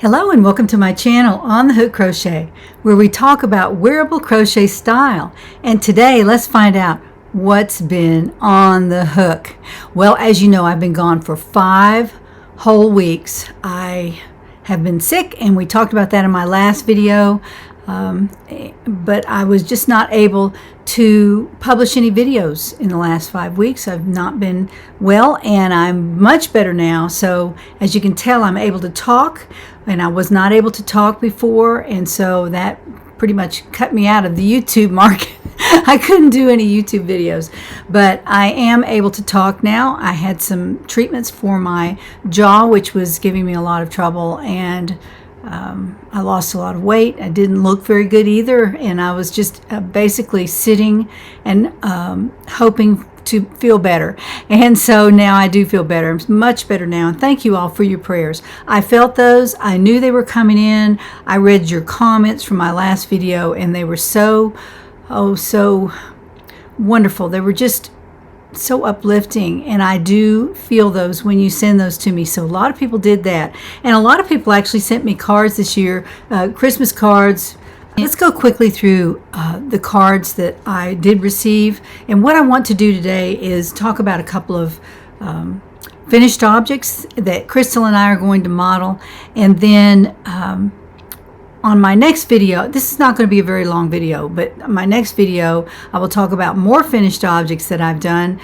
Hello and welcome to my channel On the Hook Crochet, where we talk about wearable crochet style. And today let's find out what's been on the hook. Well, as you know, I've been gone for 5 whole weeks. I have been sick, and we talked about that in my last video, but I was just not able to publish any videos in the last 5 weeks. I've not been well, and I'm much better now. So as you can tell, I'm able to talk, and I was not able to talk before, and so that pretty much cut me out of the YouTube market. I couldn't do any YouTube videos, but I am able to talk now. I had some treatments for my jaw, which was giving me a lot of trouble, and I lost a lot of weight. I didn't look very good either, and I was just basically sitting and hoping to feel better. And so now I do feel better. I'm much better now, and thank you all for your prayers. I felt those. I knew they were coming in. I read your comments from my last video, and they were so wonderful. They were just so uplifting, and I do feel those when you send those to me. So a lot of people did that, and a lot of people actually sent me cards this year, Christmas cards. Let's go quickly through the cards that I did receive, and what I want to do today is talk about a couple of finished objects that Crystal and I are going to model, and then on my next video, this is not going to be a very long video, but my next video I will talk about more finished objects that I've done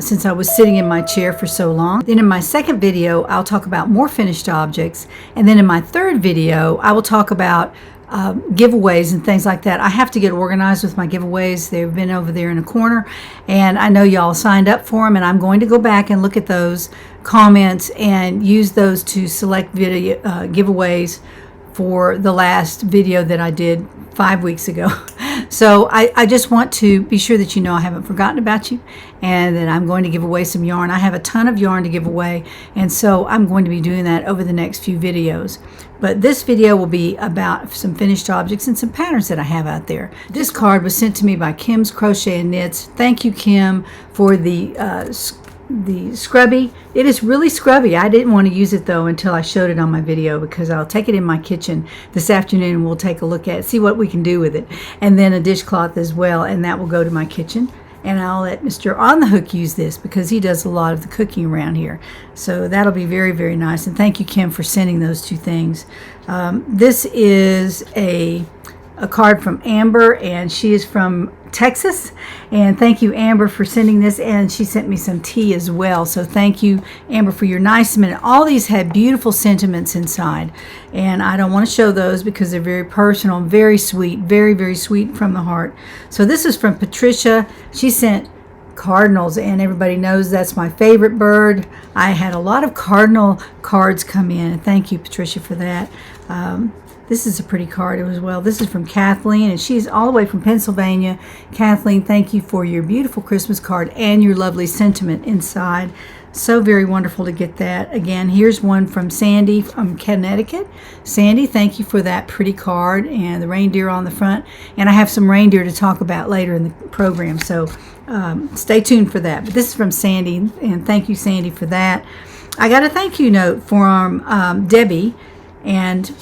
since I was sitting in my chair for so long. Then in my second video I'll talk about more finished objects, and then in my third video I will talk about giveaways and things like that. I have to get organized with my giveaways. They've been over there in a corner, and I know y'all signed up for them, and I'm going to go back and look at those comments and use those to select video giveaways for the last video that I did 5 weeks ago. So I just want to be sure that you know I haven't forgotten about you, and that I'm going to give away some yarn. I have a ton of yarn to give away, and so I'm going to be doing that over the next few videos. But this video will be about some finished objects and some patterns that I have out there. This card was sent to me by Kim's Crochet and Knits. Thank you, Kim, for the scrubby. It is really scrubby. I didn't want to use it though until I showed it on my video, because I'll take it in my kitchen this afternoon and we'll take a look at it, see what we can do with it. And then a dishcloth as well, and that will go to my kitchen. And I'll let Mr. On the Hook use this because he does a lot of the cooking around here. So that'll be very, very nice. And thank you, Kim, for sending those two things. This is a card from Amber, and she is from Texas. And thank you, Amber, for sending this, and she sent me some tea as well. So thank you, Amber, for your nice sentiment. All these had beautiful sentiments inside, and I don't want to show those because they're very personal, very sweet, very, very sweet from the heart. So this is from Patricia. She sent cardinals, and everybody knows that's my favorite bird. I had a lot of cardinal cards come in, and thank you, Patricia, for that. This is a pretty card as well. This is from Kathleen, and she's all the way from Pennsylvania. Kathleen, thank you for your beautiful Christmas card and your lovely sentiment inside. So very wonderful to get that. Again, here's one from Sandy from Connecticut. Sandy, thank you for that pretty card and the reindeer on the front. And I have some reindeer to talk about later in the program, so stay tuned for that. But this is from Sandy, and thank you, Sandy, for that. I got a thank you note from Debbie, and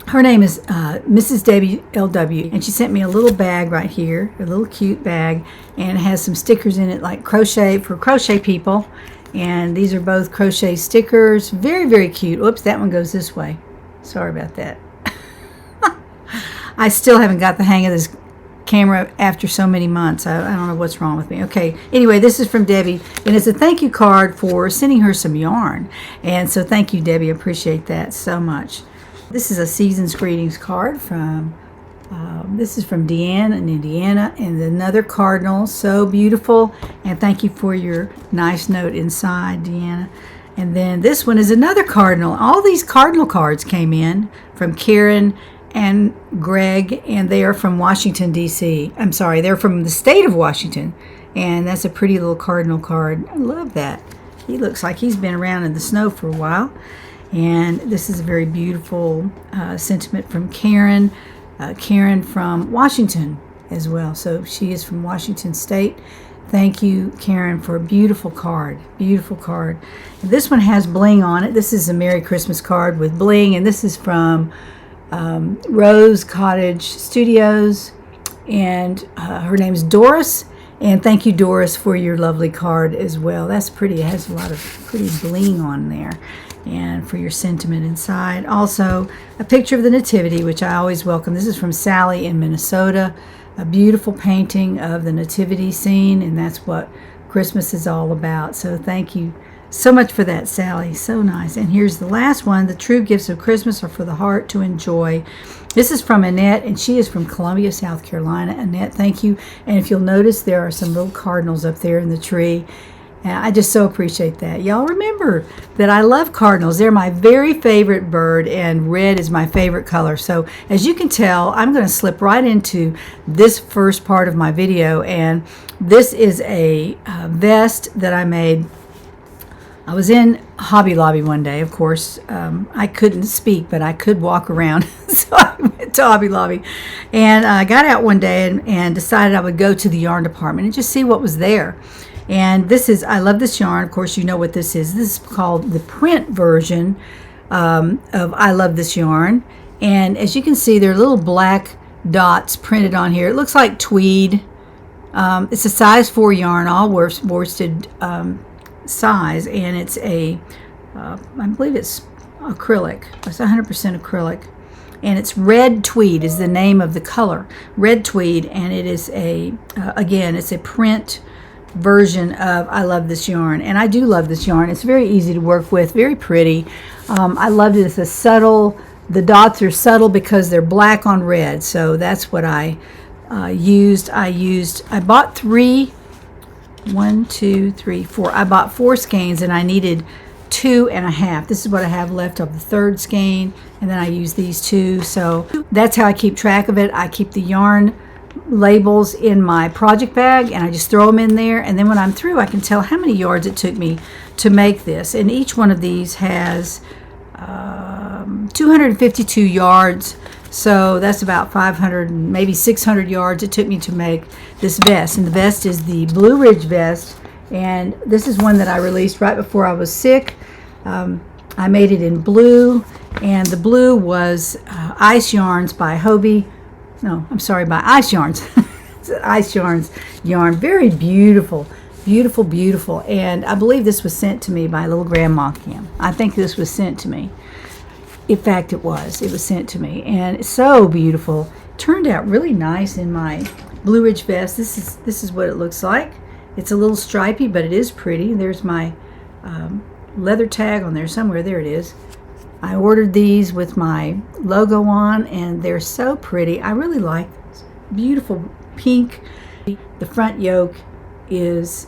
her name is Mrs. Debbie LW, and she sent me a little bag right here, a little cute bag, and it has some stickers in it like crochet for crochet people, and these are both crochet stickers. Very, very cute. Oops, that one goes this way. Sorry about that. I still haven't got the hang of this camera after so many months. I don't know what's wrong with me. Okay, anyway, this is from Debbie, and it's a thank you card for sending her some yarn, and so thank you, Debbie. I appreciate that so much. This is a season's greetings card from, this is from Deanne in Indiana, and another cardinal, so beautiful, and thank you for your nice note inside, Deanna. And then this one is another cardinal. All these cardinal cards came in from Karen and Greg, and they are from Washington, D.C. I'm sorry, they're from the state of Washington, and that's a pretty little cardinal card. I love that. He looks like he's been around in the snow for a while. And this is a very beautiful sentiment from Karen. Karen from Washington as well. So she is from Washington State. Thank you, Karen, for a beautiful card. Beautiful card. This one has bling on it. This is a Merry Christmas card with bling, and this is from Rose Cottage Studios, and her name is Doris. And thank you, Doris, for your lovely card as well. That's pretty. It has a lot of pretty bling on there, and for your sentiment inside. Also, a picture of the Nativity, which I always welcome. This is from Sally in Minnesota. A beautiful painting of the nativity scene, and that's what Christmas is all about. So thank you so much for that, Sally. So nice. And here's the last one. The true gifts of Christmas are for the heart to enjoy. This is from Annette, and she is from Columbia, South Carolina. Annette, thank you. And if you'll notice, there are some little cardinals up there in the tree. And I just so appreciate that. Y'all remember that I love cardinals. They're my very favorite bird, and red is my favorite color. So as you can tell, I'm going to slip right into this first part of my video. And this is a vest that I made. I was in Hobby Lobby one day, of course. I couldn't speak, but I could walk around. So I went to Hobby Lobby. And I got out one day and decided I would go to the yarn department and just see what was there. And this is, I love this yarn. Of course, you know what this is. This is called the print version of I Love This Yarn. And as you can see, there are little black dots printed on here. It looks like tweed. It's a size 4 yarn, all worsted size. And it's a, I believe it's acrylic. It's 100% acrylic. And it's red tweed is the name of the color. Red tweed. And it is a, again, it's a print version of I Love This Yarn, and I do love this yarn. It's very easy to work with, very pretty. I loved it. It's a subtle, the dots are subtle because they're black on red, so that's what I used. I bought 4. I bought 4 skeins, and I needed 2.5. This is what I have left of the 3rd skein, and then I use these 2. So that's how I keep track of it. I keep the yarn labels in my project bag, and I just throw them in there, and then when I'm through I can tell how many yards it took me to make this. And each one of these has 252 yards, so that's about 500, maybe 600 yards it took me to make this vest. And the vest is the Blue Ridge vest, and this is one that I released right before I was sick. I made it in blue, and the blue was Ice Yarns by Hobie. No, I'm sorry, by Ice Yarns. Ice Yarns yarn. Very beautiful, beautiful, beautiful. And I believe this was sent to me by little Grandma Kim. I think this was sent to me. In fact, it was. It was sent to me. And it's so beautiful. Turned out really nice in my Blue Ridge vest. This is what it looks like. It's a little stripy, but it is pretty. There's my leather tag on there somewhere. There it is. I ordered these with my logo on, and they're so pretty. I really like this. Beautiful pink. The front yoke is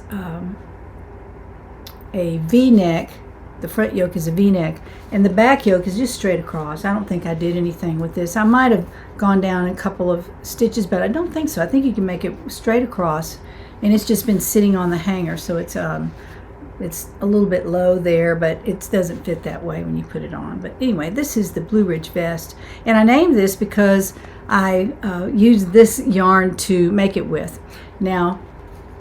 a V-neck. The front yoke is a V-neck, and the back yoke is just straight across. I don't think I did anything with this. I might have gone down a couple of stitches, but I don't think so. I think you can make it straight across, and it's just been sitting on the hanger, so it's a little bit low there, but it doesn't fit that way when you put it on. But anyway, this is the Blue Ridge vest, and I named this because I used this yarn to make it with. Now,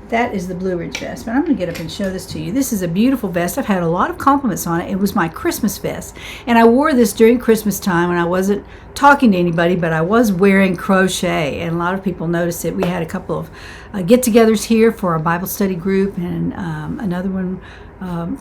that is the Blue Ridge vest, but I'm going to get up and show this to you. This is a beautiful vest. I've had a lot of compliments on it. It was my Christmas vest, and I wore this during Christmas time when I wasn't talking to anybody, but I was wearing crochet, and a lot of people noticed it. We had a couple of get-togethers here for our Bible study group, and another one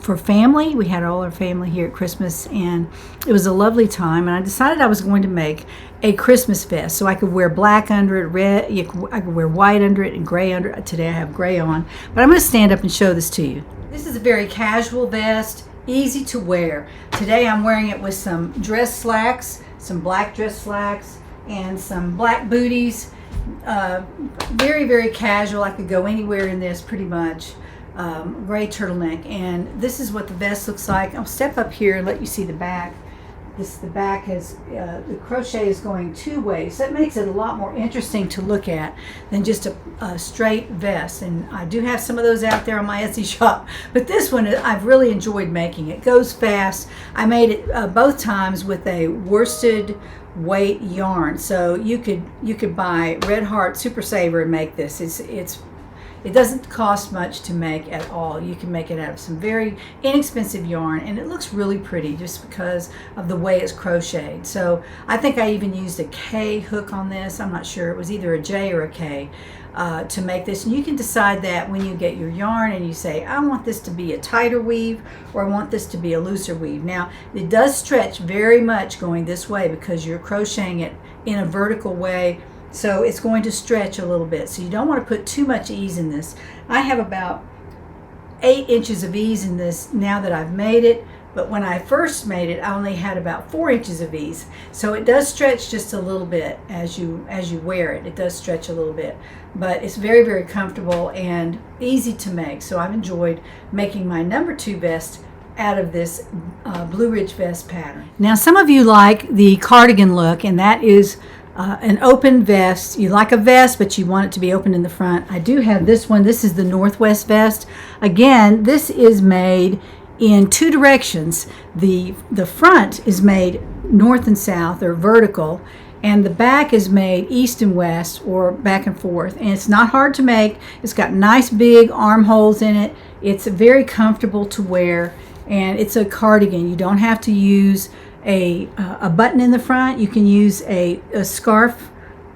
for family. We had all our family here at Christmas, and it was a lovely time. And I decided I was going to make a Christmas vest, so I could wear black under it, red. I could wear white under it, and gray under it. Today I have gray on, but I'm going to stand up and show this to you. This is a very casual vest, easy to wear. Today I'm wearing it with some dress slacks, some black dress slacks, and some black booties. Very, very casual. I could go anywhere in this pretty much. Gray turtleneck, and this is what the vest looks like. I'll step up here and let you see the back. The back has the crochet is going 2 ways. That makes it a lot more interesting to look at than just a straight vest. And I do have some of those out there on my Etsy shop, but this one I've really enjoyed making. It goes fast. I made it both times with a worsted weight yarn, so you could buy Red Heart Super Saver and make this. It doesn't cost much to make at all. You can make it out of some very inexpensive yarn, and it looks really pretty just because of the way it's crocheted. So I think I even used a K hook on this. I'm not sure. It was either a J or a K to make this. And you can decide that when you get your yarn and you say, I want this to be a tighter weave, or I want this to be a looser weave. Now, it does stretch very much going this way because you're crocheting it in a vertical way. So it's going to stretch a little bit. So you don't want to put too much ease in this. I have about 8 inches of ease in this now that I've made it. But when I first made it, I only had about 4 inches of ease. So it does stretch just a little bit as you wear it. It does stretch a little bit. But it's very, very comfortable and easy to make. So I've enjoyed making my number 2 vest out of this Blue Ridge vest pattern. Now, some of you like the cardigan look, and that is an open vest. You like a vest, but you want it to be open in the front. I do have this one. This is the Northwest vest. Again, this is made in 2 directions. The front is made north and south, or vertical, and the back is made east and west, or back and forth. And it's not hard to make. It's got nice big armholes in it. It's very comfortable to wear, and it's a cardigan. You don't have to use a button in the front. You can use a scarf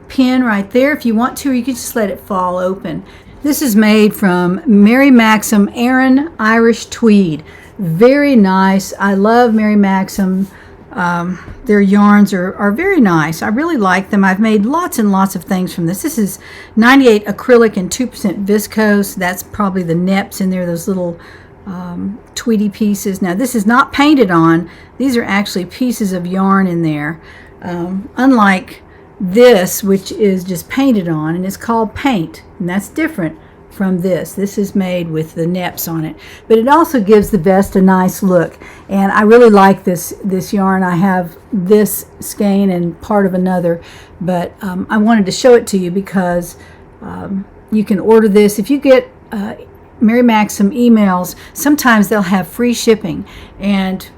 pin right there if you want to, or you can just let it fall open. This is made from Mary Maxim Aran Irish Tweed. Very nice. I love Mary Maxim. Their yarns are very nice. I really like them. I've made lots and lots of things from this. This is 98 acrylic and 2% viscose. That's probably the neps in there, those little tweedy pieces. Now, this is not painted on. These are actually pieces of yarn in there, unlike this, which is just painted on, and it's called paint, and that's different from this. This is made with the neps on it, but it also gives the vest a nice look, and I really like this yarn. I have this skein and part of another, but I wanted to show it to you because you can order this. If you get Mary Maxim emails, sometimes they'll have free shipping, and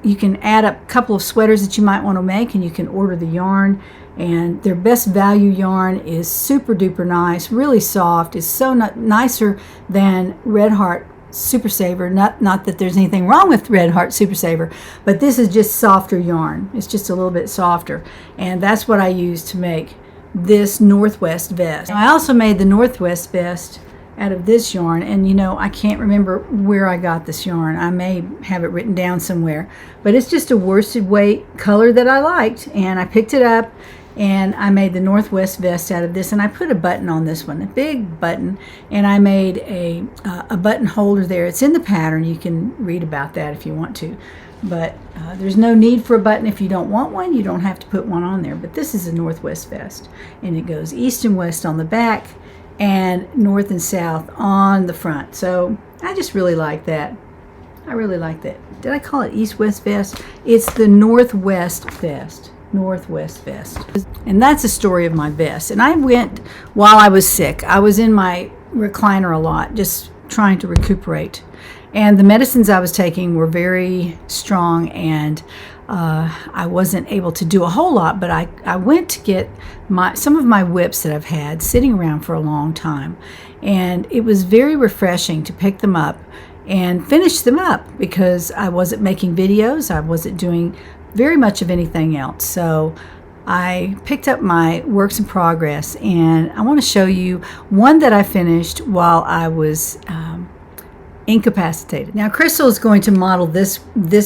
you can add up a couple of sweaters that you might want to make, and you can order the yarn. And their best value yarn is super duper nice, really soft. It's so nicer than Red Heart Super Saver. Not that there's anything wrong with Red Heart Super Saver, but this is just softer yarn. It's just a little bit softer, and that's what I use to make this Northwest vest. I also made the Northwest vest out of this yarn, and you know, I can't remember where I got this yarn. I may have it written down somewhere, but it's just a worsted weight color that I liked, and I picked it up and I made the Northwest vest out of this, and I put a button on this one, a big button, and I made a button holder there. It's in the pattern. You can read about that if you want to, but there's no need for a button if you don't want one. You don't have to put one on there, but this is a Northwest vest, and it goes east and west on the back and north and south on the front. So I just really like that. I really like that. Did I call it east-west vest? It's the Northwest vest. Northwest vest. And that's the story of my vest. And I went while I was sick. I was in my recliner a lot, just trying to recuperate. And the medicines I was taking were very strong, and I wasn't able to do a whole lot, but I went to get some of my whips that I've had sitting around for a long time. And it was very refreshing to pick them up and finish them up because I wasn't making videos. I wasn't doing very much of anything else. So I picked up my works in progress, and I want to show you one that I finished while I was incapacitated. Now, Crystal is going to model this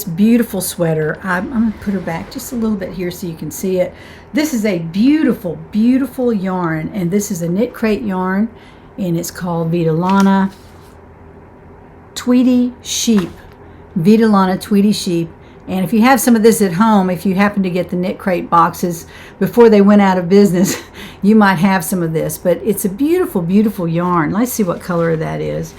beautiful sweater. I'm going to put her back just a little bit here so you can see it. This is a beautiful, beautiful yarn, and this is a knit crate yarn, and it's called Vitalana Tweedy Sheep. Vitalana Tweedy Sheep. And if you have some of this at home, if you happen to get the knit crate boxes before they went out of business, you might have some of this. But it's a beautiful, beautiful yarn. Let's see what color that is.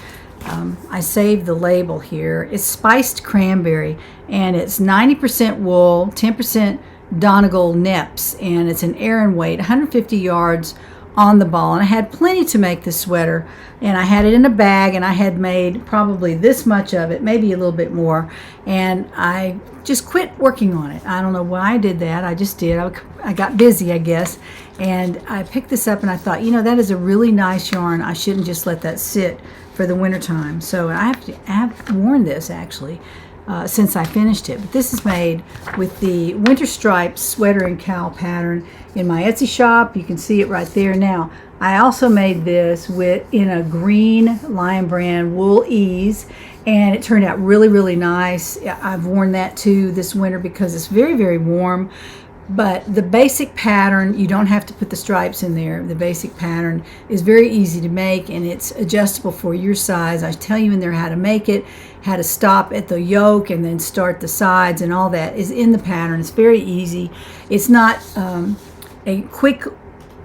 I saved the label here. It's spiced cranberry, and it's 90% wool, 10% Donegal neps, and it's an Aran weight, 150 yards on the ball, and I had plenty to make this sweater, and I had it in a bag, and I had made probably this much of it, maybe a little bit more, and I just quit working on it. I don't know why I did that. I just did. I got busy, I guess, and I picked this up and I thought, you know, that is a really nice yarn. I shouldn't just let that sit for the winter time. So I have worn this actually since I finished it. But this is made with the winter striped sweater and cowl pattern in my Etsy shop. You can see it right there. Now, I also made this in a green Lion Brand wool ease, and it turned out really, really nice. I've worn that too this winter because it's very, very warm. But the basic pattern, you don't have to put the stripes in there. The basic pattern is very easy to make, and it's adjustable for your size. I tell you in there how to make it, how to stop at the yoke and then start the sides, and all that is in the pattern. It's very easy. It's not a quick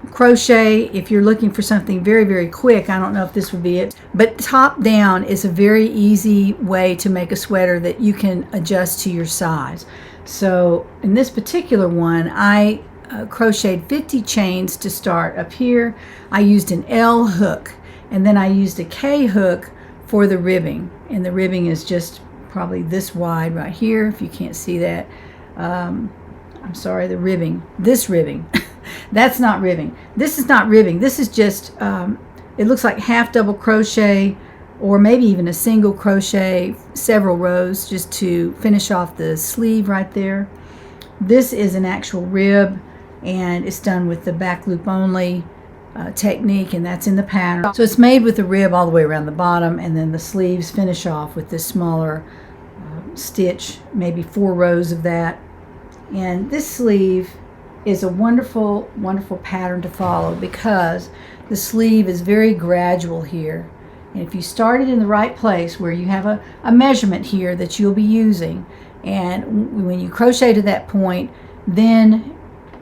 crochet. If you're looking for something very, very quick, I don't know if this would be it, but top down is a very easy way to make a sweater that you can adjust to your size. So in this particular one, I crocheted 50 chains to start up here. I used an L hook, and then I used a K hook for the ribbing, and the ribbing is just probably this wide right here, if you can't see that. I'm sorry, the ribbing, this ribbing. That's not ribbing. This is not ribbing. This is just, it looks like half double crochet, or maybe even a single crochet, several rows just to finish off the sleeve right there. This is an actual rib, and it's done with the back loop only technique, and that's in the pattern. So it's made with the rib all the way around the bottom, and then the sleeves finish off with this smaller stitch, maybe 4 rows of that. And this sleeve is a wonderful, wonderful pattern to follow because the sleeve is very gradual here. And if you start it in the right place where you have a measurement here that you'll be using, and when you crochet to that point, then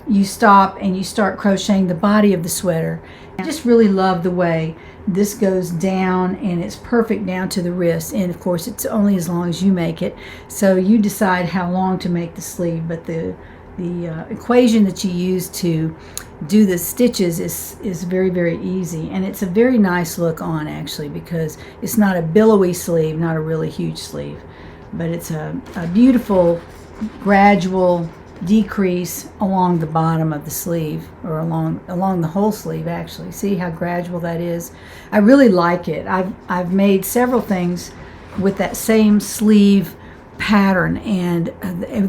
you stop and you start crocheting the body of the sweater. I just really love the way this goes down, and it's perfect down to the wrist. And of course, it's only as long as you make it, so you decide how long to make the sleeve. But the equation that you use to do the stitches is very, very easy, and it's a very nice look on actually, because it's not a billowy sleeve, not a really huge sleeve, but it's a beautiful gradual decrease along the bottom of the sleeve, or along the whole sleeve actually. See how gradual that is? I really like it. I've made several things with that same sleeve pattern, and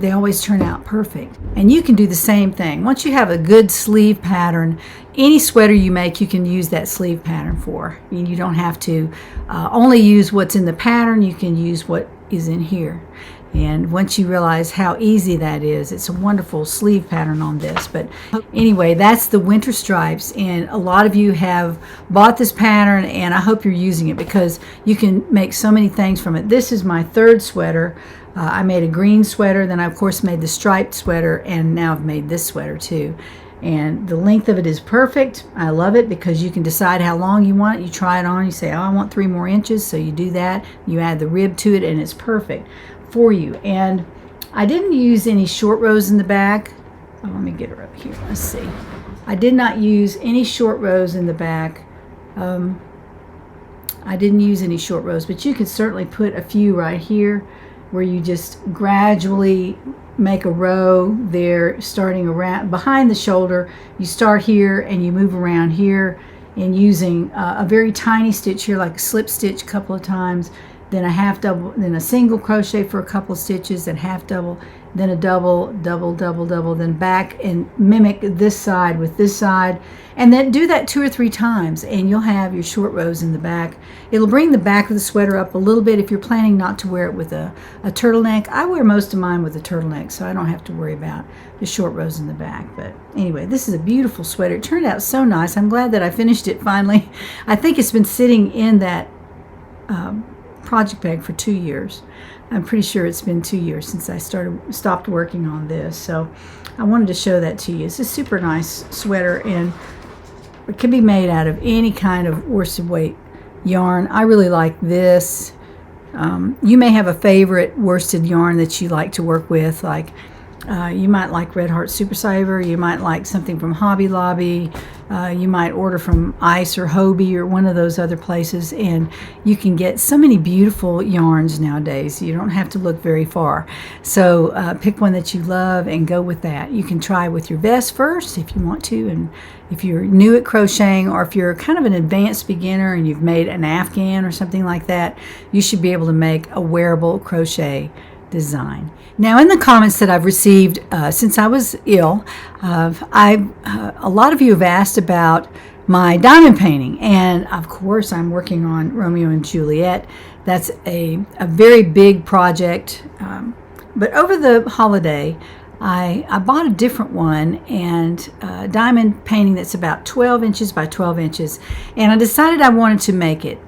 they always turn out perfect. And you can do the same thing. Once you have a good sleeve pattern, any sweater you make, you can use that sleeve pattern for. I mean, you don't have to only use what's in the pattern. You can use what is in here. And once you realize how easy that is, it's a wonderful sleeve pattern on this. But anyway, that's the winter stripes, and a lot of you have bought this pattern, and I hope you're using it because you can make so many things from it. This is my 3rd sweater. I made a green sweater, then I of course made the striped sweater, and now I've made this sweater too. And the length of it is perfect. I love it because you can decide how long you want it. You try it on, you say, oh, I want 3 more inches, so you do that. You add the rib to it, and it's perfect for you. And I didn't use any short rows in the back. Oh, let me get her up here. Let's see. I did not use any short rows in the back. I didn't use any short rows, but you could certainly put a few right here where you just gradually make a row there, starting around behind the shoulder. You start here and you move around here, and using a very tiny stitch here, like a slip stitch a couple of times, then a half double, then a single crochet for a couple of stitches, then half double, then a double, double, double, double, then back and mimic this side with this side, and then do that 2 or 3 times, and you'll have your short rows in the back. It'll bring the back of the sweater up a little bit if you're planning not to wear it with a turtleneck. I wear most of mine with a turtleneck, so I don't have to worry about the short rows in the back. But anyway, this is a beautiful sweater. It turned out so nice. I'm glad that I finished it finally. I think it's been sitting in that project bag for 2 years. I'm pretty sure it's been 2 years since I stopped working on this, so I wanted to show that to you. It's a super nice sweater, and it can be made out of any kind of worsted weight yarn. I really like this. You may have a favorite worsted yarn that you like to work with. Like You might like Red Heart Super Saver. You might like something from Hobby Lobby. You might order from Ice or Hobie or one of those other places, and you can get so many beautiful yarns nowadays. You don't have to look very far. So pick one that you love and go with that. You can try with your vest first if you want to, and if you're new at crocheting, or if you're kind of an advanced beginner and you've made an Afghan or something like that, you should be able to make a wearable crochet design. Now, in the comments that I've received since I was ill, a lot of you have asked about my diamond painting, and of course I'm working on Romeo and Juliet. That's a very big project, but over the holiday I bought a different one, and a diamond painting that's about 12 inches by 12 inches, and I decided I wanted to make it.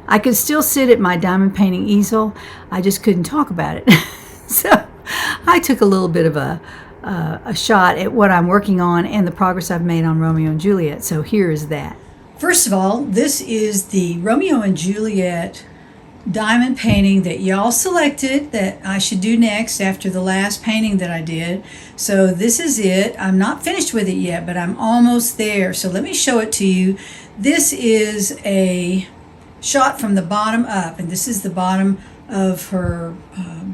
I could still sit at my diamond painting easel, I just couldn't talk about it. So I took a little bit of a shot at what I'm working on and the progress I've made on Romeo and Juliet. So here is that. First of all, this is the Romeo and Juliet diamond painting that y'all selected that I should do next after the last painting that I did. So this is it. I'm not finished with it yet, but I'm almost there. So let me show it to you. This is a shot from the bottom up, and this is the bottom of her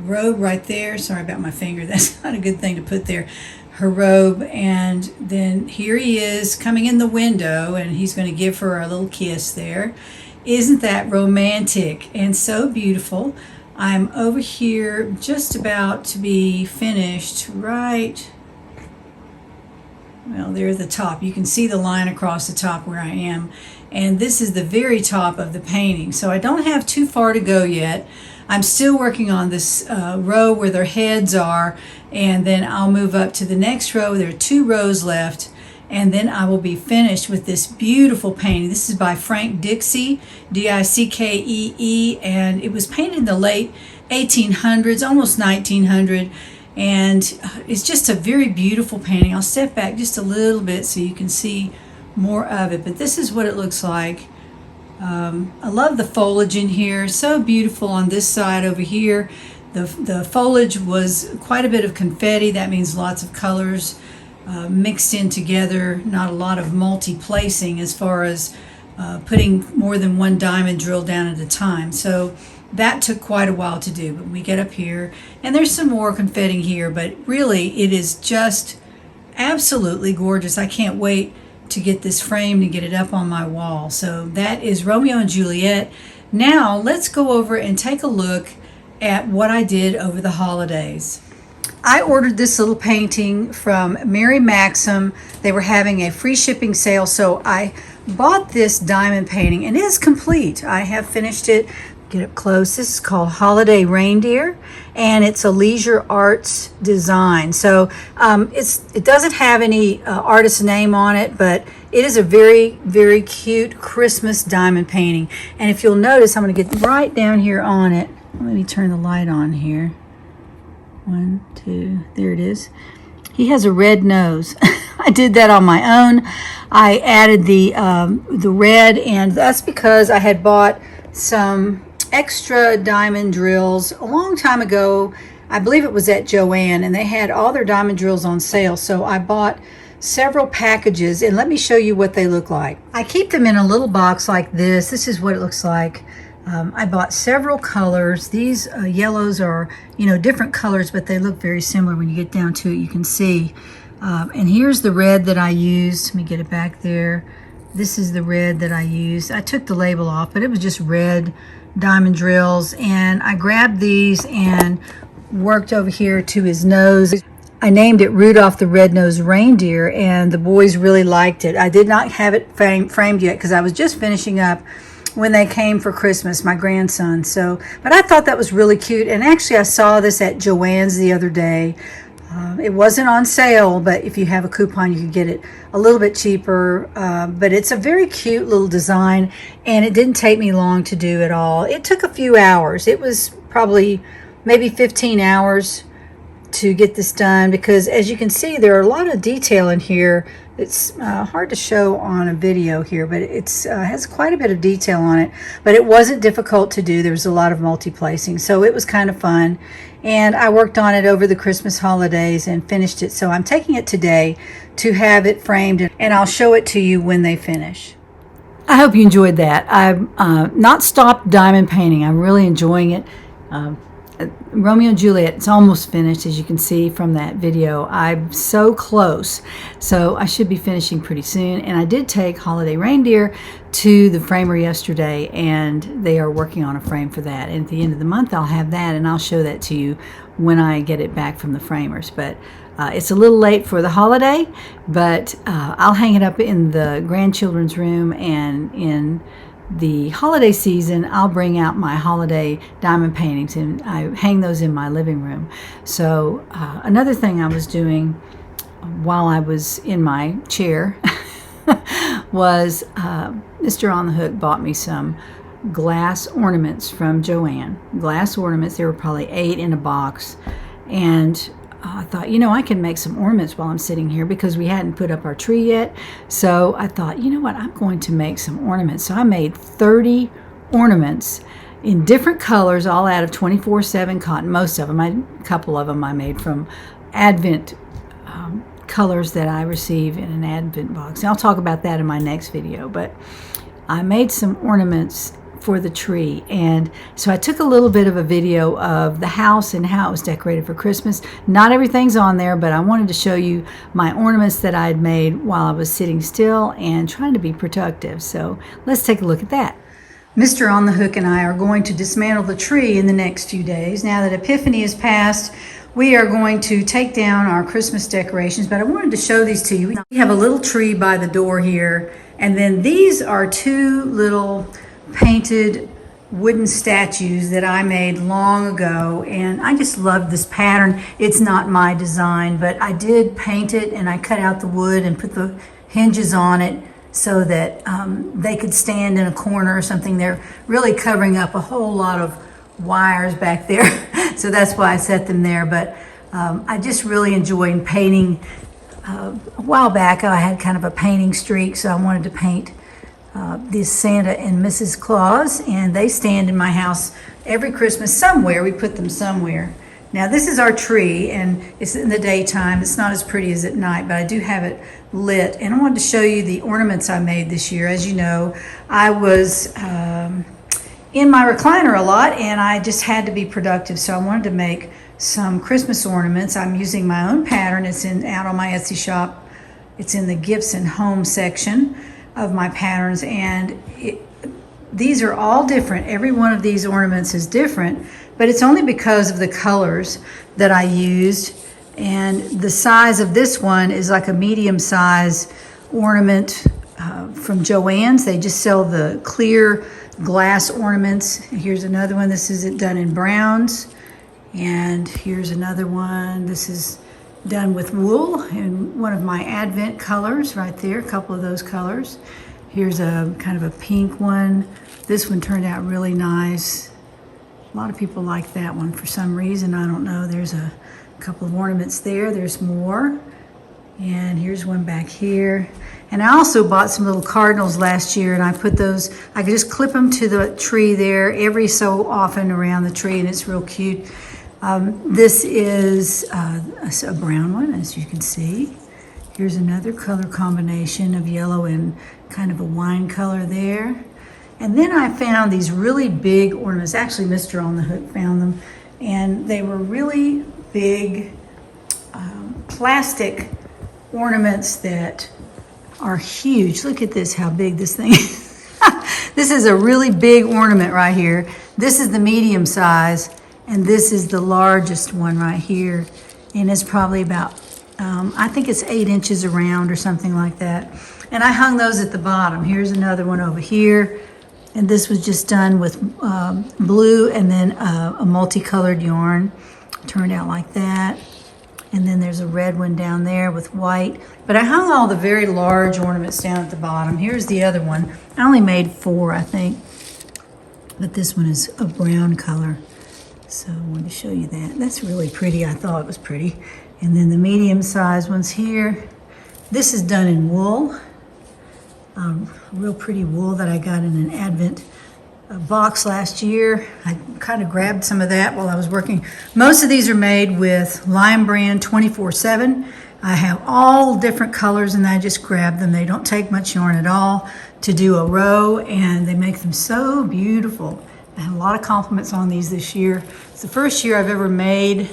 robe right there. Sorry about my finger, that's not a good thing to put there. Her robe, and then here he is coming in the window, and he's going to give her a little kiss there. Isn't that romantic and so beautiful? I'm over here just about to be finished right, well, there's the top. You can see the line across the top where I am. And this is the very top of the painting. So I don't have too far to go yet. I'm still working on this row where their heads are, and then I'll move up to the next row. There are 2 rows left, and then I will be finished with this beautiful painting. This is by Frank Dickey, D-I-C-K-E-E, and it was painted in the late 1800s, almost 1900. And it's just a very beautiful painting. I'll step back just a little bit so you can see more of it, but this is what it looks like. I love the foliage in here, so beautiful on this side over here. The foliage was quite a bit of confetti. That means lots of colors mixed in together, not a lot of multi-placing as far as putting more than one diamond drill down at a time. So that took quite a while to do, but we get up here and there's some more confetti here, but really it is just absolutely gorgeous. I can't wait to get this framed and get it up on my wall. So that is Romeo and Juliet. Now let's go over and take a look at what I did over the holidays. I ordered this little painting from Mary Maxim. They were having a free shipping sale, so I bought this diamond painting, and it is complete. I have finished it. Get up close. This is called Holiday Reindeer, and it's a Leisure Arts design. So it doesn't have any artist's name on it, but it is a very, very cute Christmas diamond painting. And if you'll notice, I'm going to get right down here on it. Let me turn the light on here. 1, 2, there it is. He has a red nose. I did that on my own. I added the red, and that's because I had bought some extra diamond drills a long time ago. I believe it was at Joann, and they had all their diamond drills on sale. So I bought several packages, and let me show you what they look like. I keep them in a little box like this. This is what it looks like. I bought several colors. These yellows are, different colors, but they look very similar. When you get down to it, you can see. And here's the red that I used. Let me get it back there. This is the red that I used. I took the label off, but it was just red diamond drills, and I grabbed these and worked over here to his nose. I named it Rudolph the Red-Nosed Reindeer, and the boys really liked it. I did not have it framed yet because I was just finishing up when they came for Christmas, my grandson. So, but I thought that was really cute, and actually I saw this at Joann's the other day. It wasn't on sale, but if you have a coupon, you could get it a little bit cheaper. But it's a very cute little design, and it didn't take me long to do at all. It took a few hours. It was probably maybe 15 hours to get this done because, as you can see, there are a lot of detail in here. It's hard to show on a video here, but it's has quite a bit of detail on it. But it wasn't difficult to do. There was a lot of multi-placing, so it was kind of fun. And I worked on it over the Christmas holidays and finished it. So I'm taking it today to have it framed, and I'll show it to you when they finish. I hope you enjoyed that. I've not stopped diamond painting. I'm really enjoying it. Romeo and Juliet, it's almost finished, as you can see from that video. I'm so close, so I should be finishing pretty soon. And I did take Holiday Reindeer to the framer yesterday, and they are working on a frame for that. And at the end of the month, I'll have that, and I'll show that to you when I get it back from the framers. But it's a little late for the holiday, but I'll hang it up in the grandchildren's room, and in the holiday season, I'll bring out my holiday diamond paintings, and I hang those in my living room. So another thing I was doing while I was in my chair was Mr. On the Hook bought me some glass ornaments from Joann. Glass ornaments, there were probably 8 in a box, and I thought, you know, I can make some ornaments while I'm sitting here because we hadn't put up our tree yet. So I thought, you know what, I'm going to make some ornaments. So I made 30 ornaments in different colors, all out of 24/7 cotton. Most of them, a couple of them I made from Advent colors that I receive in an Advent box. And I'll talk about that in my next video. But I made some ornaments for the tree, and so I took a little bit of a video of the house and how it was decorated for Christmas. Not everything's on there, but I wanted to show you my ornaments that I had made while I was sitting still and trying to be productive. So let's take a look at that. Mr. On the Hook and I are going to dismantle the tree in the next few days. Now that Epiphany is past, we are going to take down our Christmas decorations, but I wanted to show these to you. We have a little tree by the door here, and then these are 2 little painted wooden statues that I made long ago, and I just love this pattern. It's not my design, but I did paint it, and I cut out the wood and put the hinges on it so that they could stand in a corner or something. They're really covering up a whole lot of wires back there, so that's why I set them there. But I just really enjoyed painting. A while back I had kind of a painting streak, so I wanted to paint this Santa and Mrs. Claus, and they stand in my house every Christmas somewhere. We put them somewhere. Now this is our tree, and it's in the daytime. It's not as pretty as at night, but I do have it lit. And I wanted to show you the ornaments I made this year. As you know, I was in my recliner a lot, and I just had to be productive, so I wanted to make some Christmas ornaments. I'm using my own pattern. It's out on my Etsy shop. It's in the gifts and home section of my patterns, and these are all different. Every one of these ornaments is different, but it's only because of the colors that I used. And the size of this one is like a medium size ornament from Joann's. They just sell the clear glass ornaments. Here's another one. This is done in browns, and here's another one. This is done with wool in one of my Advent colors right there, a couple of those colors. Here's a kind of a pink one. This one turned out really nice. A lot of people like that one for some reason. I don't know. There's a couple of ornaments there. There's more. And here's one back here. And I also bought some little cardinals last year, and I put those, I could just clip them to the tree there every so often around the tree, and it's real cute. This is a brown one, as you can see. Here's another color combination of yellow and kind of a wine color there. And then I found these really big ornaments. Actually, Mr. On the Hook found them, and they were really big plastic ornaments that are huge. Look at this, how big this thing is. This is a really big ornament right here. This is the medium size, and this is the largest one right here, and it's probably about, I think it's 8 inches around or something like that. And I hung those at the bottom. Here's another one over here, and this was just done with blue and then a multicolored yarn. Turned out like that. And then there's a red one down there with white. But I hung all the very large ornaments down at the bottom. Here's the other one. I only made 4, I think. But this one is a brown color. So I wanted to show you that. That's really pretty. I thought it was pretty. And then the medium-sized ones here. This is done in wool. Real pretty wool that I got in an Advent box last year. I kind of grabbed some of that while I was working. Most of these are made with Lion Brand 24/7. I have all different colors and I just grab them. They don't take much yarn at all to do a row, and they make them so beautiful. I had a lot of compliments on these this year. It's the first year I've ever made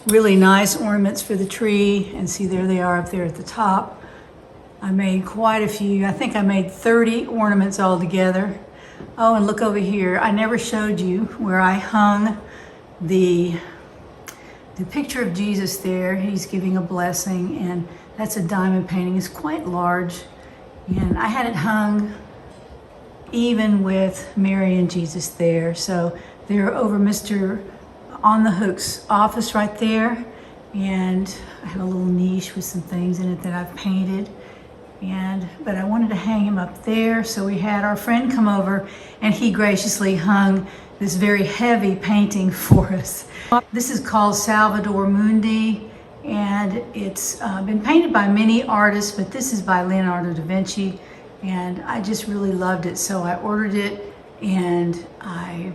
really nice ornaments for the tree, and see, there they are up there at the top. I made quite a few. I think I made 30 ornaments altogether. Oh, and look over here. I never showed you where I hung the picture of Jesus there. He's giving a blessing, and that's a diamond painting. It's quite large, and I had it hung even with Mary and Jesus there. So they're over Mr. On the Hook's office right there, and I have a little niche with some things in it that I've painted. But I wanted to hang him up there, so we had our friend come over, and he graciously hung this very heavy painting for us. This is called Salvator Mundi, and it's been painted by many artists, but this is by Leonardo da Vinci, and I just really loved it, so I ordered it, and I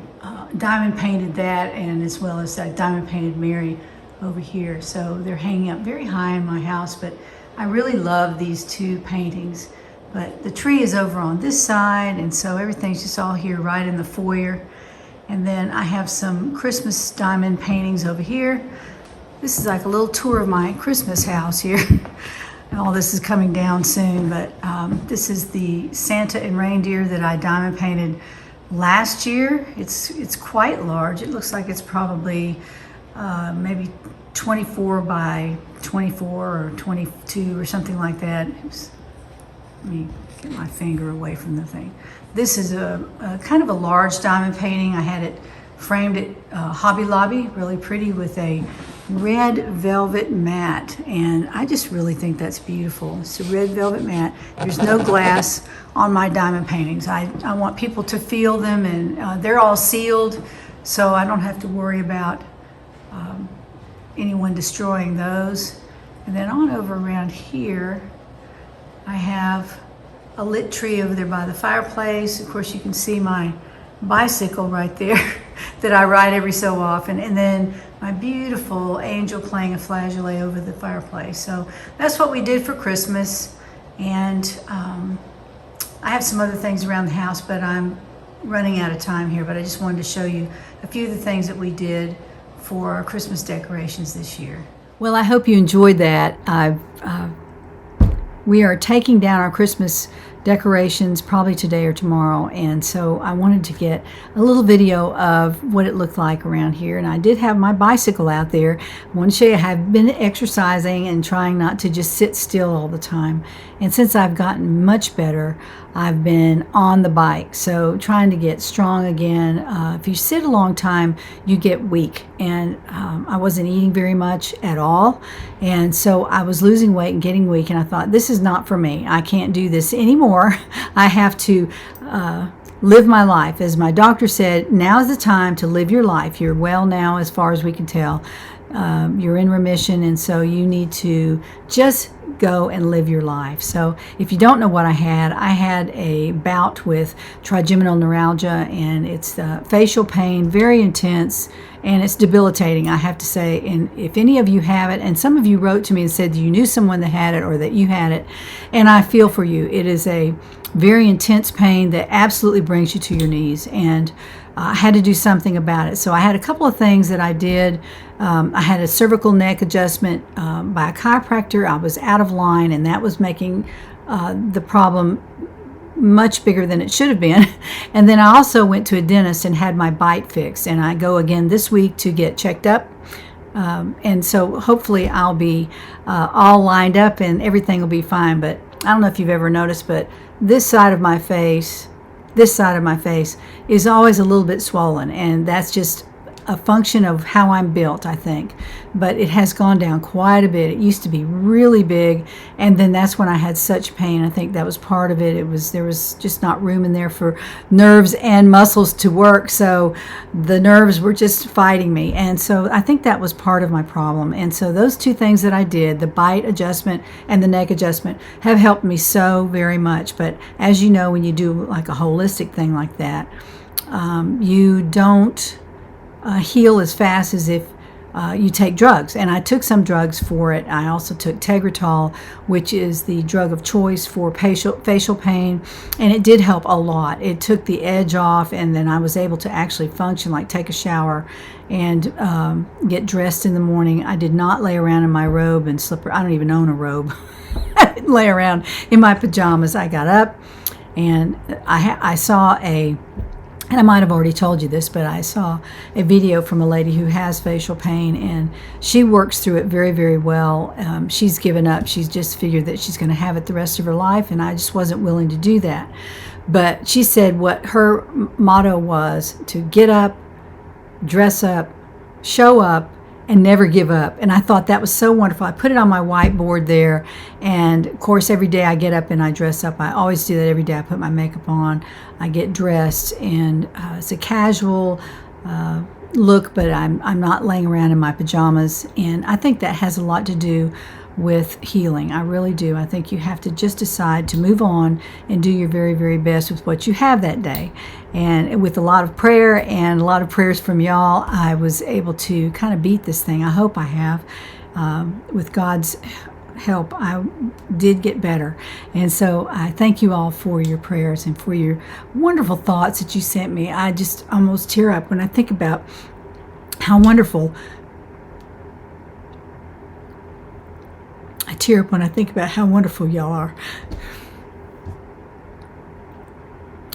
diamond painted that, and as well as I diamond painted Mary over here. So they're hanging up very high in my house, but I really love these two paintings. But the tree is over on this side, and so everything's just all here right in the foyer. And then I have some Christmas diamond paintings over here. This is like a little tour of my Christmas house here. All this is coming down soon, but this is the Santa and reindeer that I diamond painted last year. It's quite large. It looks like it's probably maybe 24 by 24 or 22 or something like that. Oops. Let me get my finger away from the thing. This is a kind of a large diamond painting. I had it framed at Hobby Lobby, really pretty, with a red velvet mat, and I just really think that's beautiful. It's a red velvet mat. There's no glass on my diamond paintings. I want people to feel them, and they're all sealed, so I don't have to worry about anyone destroying those. And then on over around here, I have a lit tree over there by the fireplace. Of course, you can see my bicycle right there that I ride every so often, and then my beautiful angel playing a flageolet over the fireplace. So that's what we did for Christmas, and I have some other things around the house, but I'm running out of time here. But I just wanted to show you a few of the things that we did for our Christmas decorations this year. Well, I hope you enjoyed that. We are taking down our Christmas decorations probably today or tomorrow, and so I wanted to get a little video of what it looked like around here. And I did have my bicycle out there. I want to show you I have been exercising and trying not to just sit still all the time, and since I've gotten much better, I've been on the bike, so trying to get strong again. If you sit a long time, you get weak, and I wasn't eating very much at all, and so I was losing weight and getting weak, and I thought, this is not for me. I can't do this anymore. I have to live my life. As my doctor said, now is the time to live your life. You're well now, as far as we can tell. You're in remission, and so you need to just go and live your life. So if you don't know what I had a bout with trigeminal neuralgia, and it's facial pain, very intense, and it's debilitating, I have to say. And if any of you have it, and some of you wrote to me and said you knew someone that had it or that you had it, and I feel for you. It is a very intense pain that absolutely brings you to your knees, and I had to do something about it. So I had a couple of things that I did. I had a cervical neck adjustment by a chiropractor. I was out of line, and that was making the problem much bigger than it should have been. And then I also went to a dentist and had my bite fixed, and I go again this week to get checked up. And so hopefully I'll be all lined up and everything will be fine. But I don't know if you've ever noticed, but this side of my face is always a little bit swollen, and that's just a function of how I'm built, I think. But it has gone down quite a bit. It used to be really big, and then that's when I had such pain. I think that was part of it. There was just not room in there for nerves and muscles to work, so the nerves were just fighting me. And so I think that was part of my problem. And so those two things that I did, the bite adjustment and the neck adjustment, have helped me so very much. But as you know, when you do like a holistic thing like that, you don't heal as fast as if you take drugs. And I took some drugs for it. I also took Tegretol, which is the drug of choice for facial pain, and it did help a lot. It took the edge off, and then I was able to actually function, like take a shower and get dressed in the morning. I did not lay around in my robe and slipper. I don't even own a robe. I didn't lay around in my pajamas. I got up, and I saw and I might have already told you this, but I saw a video from a lady who has facial pain, and she works through it very, very well. She's given up. She's just figured that she's going to have it the rest of her life, and I just wasn't willing to do that. But she said what her motto was to get up, dress up, show up, and never give up. And I thought that was so wonderful. I put it on my whiteboard there, and of course every day I get up and I dress up. I always do that every day. I put my makeup on, I get dressed, and it's a casual look, but I'm not laying around in my pajamas. And I think that has a lot to do with healing. I really do. I think you have to just decide to move on and do your very, very best with what you have that day. And with a lot of prayer and a lot of prayers from y'all, I was able to kind of beat this thing. I hope I have. With God's help, I did get better. And so I thank you all for your prayers and for your wonderful thoughts that you sent me. I just almost tear up when I think about how wonderful. I tear up when I think about how wonderful y'all are.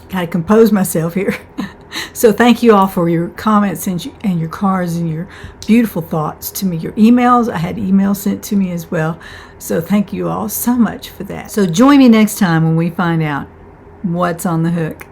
Gotta compose myself here. So thank you all for your comments and your cards and your beautiful thoughts to me. Your emails, I had emails sent to me as well. So thank you all so much for that. So join me next time when we find out what's on the hook.